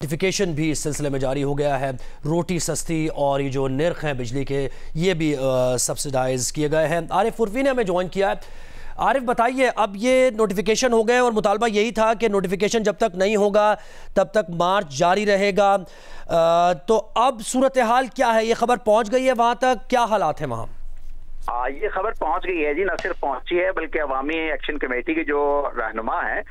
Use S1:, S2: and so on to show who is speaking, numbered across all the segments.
S1: Notification بھی اس سلسلے میں جاری ہو گیا ہے. روٹی سستی اور یہ جو نرخ ہیں بجلی کے یہ بھی سبسیڈائز کیے گئے ہیں. عارف عرفی نے ہمیں جوائن کیا ہے. عارف بتائیے، اب یہ نوٹیفیکیشن ہو گئے اور مطالبہ یہی تھا کہ نوٹیفیکیشن جب تک نہیں ہوگا تب تک مارچ جاری رہے گا، تو اب صورتحال کیا ہے؟ یہ خبر پہنچ گئی ہے وہاں تک؟ کیا حالات ہیں وہاں؟
S2: یہ خبر پہنچ گئی ہے جی، نہ صرف پہنچی ہے بلکہ عوامی ایکشن کمیٹی کے جو رہنما ہیں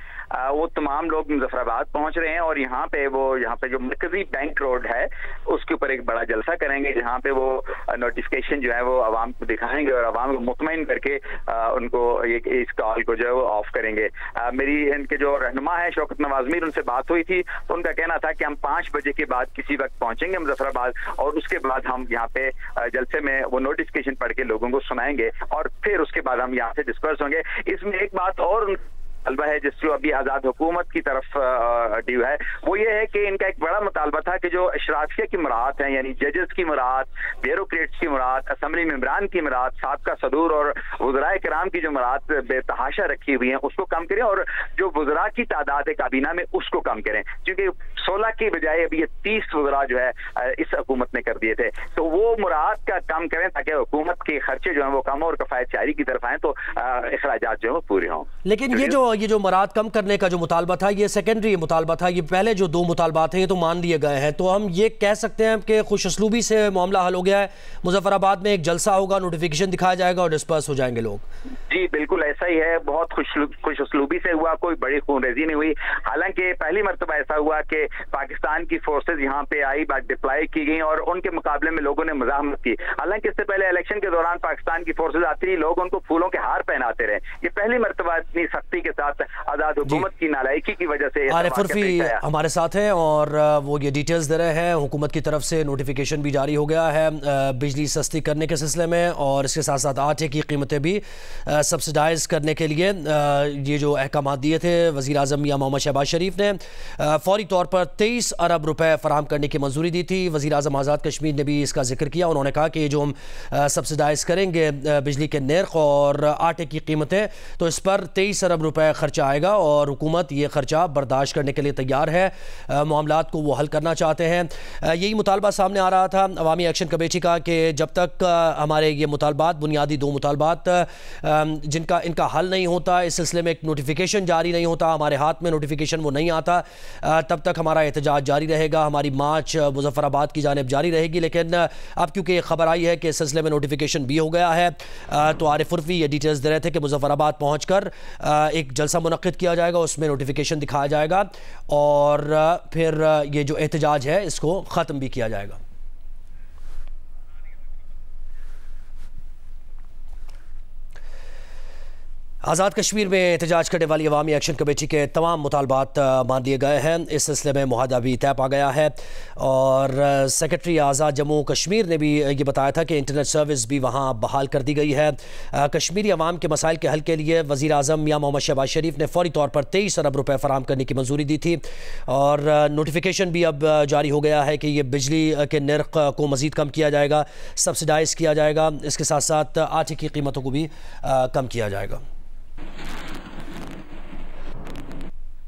S2: وہ تمام لوگ مظفر آباد پہنچ رہے ہیں اور یہاں پہ جو مرکزی بینک روڈ ہے اس کے اوپر ایک بڑا جلسہ کریں گے، جہاں پہ وہ نوٹیفیکیشن جو ہے وہ عوام کو دکھائیں گے اور عوام کو مطمئن کر کے ان کو اس کال کو جو ہے وہ آف کریں گے. میری ان کے جو رہنما ہے شوکت نواز میر، ان سے بات ہوئی تھی تو ان کا کہنا تھا کہ ہم 5 بجے کے بعد کسی وقت پہنچیں گے مظفر آباد اور اس کے بعد ہم یہاں پہ جلسے میں وہ نوٹیفیکیشن پڑھ کے لوگوں کو سنائیں گے اور پھر اس کے بعد ہم یہاں سے ڈسپرس ہوں گے. اس میں ایک بات اور مطالبہ ہے جس کو ابھی آزاد حکومت کی طرف ڈیو ہے، وہ یہ ہے کہ ان کا ایک بڑا مطالبہ تھا کہ جو اشرافیہ کی مراعات ہیں، یعنی ججز کی مراعات، بیوروکریٹس کی مراعات، اسمبلی ممبران کی مراعات، سابقہ صدور اور وزرائے کرام کی جو مراعات بے تحاشا رکھی ہوئی ہیں اس کو کم کریں اور جو وزراء کی تعداد ہے کابینہ میں اس کو کم کریں، کیونکہ 16 کی بجائے ابھی یہ 30 وزراء جو ہے اس حکومت نے کر دیے تھے. تو وہ مراعات کا کم کریں تاکہ حکومت کے خرچے جو ہیں وہ کم ہو اور کفایت جاری کی طرف آئیں تو اخراجات جو ہیں وہ پورے ہوں.
S1: لیکن یہ جو مراعات کم کرنے کا جو مطالبہ تھا یہ سیکنڈری مطالبہ تھا، یہ پہلے جو 2 مطالبات ہیں یہ تو مان لیے گئے ہیں، تو ہم یہ کہہ سکتے ہیں کہ خوش اسلوبی سے معاملہ حل ہو گیا ہے؟ مظفر آباد میں ایک جلسہ ہوگا، نوٹیفیکیشن دکھایا جائے گا اور ڈسپرس ہو جائیں گے لوگ.
S2: جی بالکل ایسا ہی ہے، بہت خوش اسلوبی سے ہوا، کوئی بڑی خون ریزی نہیں ہوئی. حالانکہ پہلی مرتبہ ایسا ہوا کہ پاکستان کی فورسز یہاں پہ آئی، بات ڈپلائی کی گئی اور ان کے مقابلے میں لوگوں نے مزاحمت کی. حالانکہ اس سے پہلے الیکشن کے دوران پاکستان کی فورسز آتی رہی، لوگ ان کو پھولوں کے ہار پہناتے رہے. یہ پہلی مرتبہ اتنی سختی کے ساتھ آزاد حکومت کی نالائکی کی وجہ سے.
S1: عارف عرفی ہمارے ساتھ ہیں اور وہ یہ ڈیٹیلز دے رہے ہیں. حکومت کی طرف سے نوٹیفیکیشن بھی جاری ہو گیا ہے بجلی سستی کرنے کے سلسلے میں اور اس کے ساتھ ساتھ آٹے کی قیمتیں بھی سبسیڈائز کرنے کے لیے یہ جو احکامات دیے تھے وزیر اعظم میاں محمد شہباز شریف نے فوری طور پر 23 ارب روپے فراہم کرنے کی منظوری دی تھی. وزیر اعظم آزاد کشمیر نے بھی اس کا ذکر کیا. انہوں نے کہا کہ یہ جو ہم سبسیڈائز کریں گے بجلی کے نرخ اور آٹے کی قیمتیں تو اس پر 23 ارب روپے خرچہ آئے گا اور حکومت یہ خرچہ برداشت کرنے کے لیے تیار ہے. معاملات کو وہ حل کرنا چاہتے ہیں. یہی مطالبہ سامنے آ رہا تھا عوامی ایکشن کمیٹی کا کہ جب تک ہمارے یہ مطالبات بنیادی 2 مطالبات ان کا حل نہیں ہوتا، اس سلسلے میں ایک نوٹیفیکیشن جاری نہیں ہوتا، ہمارے ہاتھ میں نوٹیفیکیشن وہ نہیں آتا، تب تک ہمارا احتجاج جاری رہے گا، ہماری مارچ مظفر آباد کی جانب جاری رہے گی. لیکن اب کیونکہ یہ خبر آئی ہے کہ اس سلسلے میں نوٹیفیکیشن بھی ہو گیا ہے تو عارف عرفی یہ ڈیٹیلز دے رہے تھے کہ مظفر آباد پہنچ کر ایک جلسہ منعقد کیا جائے گا، اس میں نوٹیفیکیشن دکھایا جائے گا اور پھر یہ جو احتجاج ہے اس کو ختم بھی کیا جائے گا. آزاد کشمیر میں احتجاج کرنے والی عوامی ایکشن کمیٹی کے تمام مطالبات مان لیے گئے ہیں. اس سلسلے میں معاہدہ بھی طے پا گیا ہے اور سیکرٹری آزاد جموں کشمیر نے بھی یہ بتایا تھا کہ انٹرنیٹ سروس بھی وہاں بحال کر دی گئی ہے. کشمیری عوام کے مسائل کے حل کے لیے وزیر اعظم میاں محمد شہباز شریف نے فوری طور پر 23 ارب روپے فراہم کرنے کی منظوری دی تھی اور نوٹیفیکیشن بھی اب جاری ہو گیا ہے کہ یہ بجلی کے نرخ کو مزید کم کیا جائے گا، سبسیڈائز کیا جائے گا، اس کے ساتھ ساتھ آٹے کی قیمتوں کو بھی کم کیا جائے گا.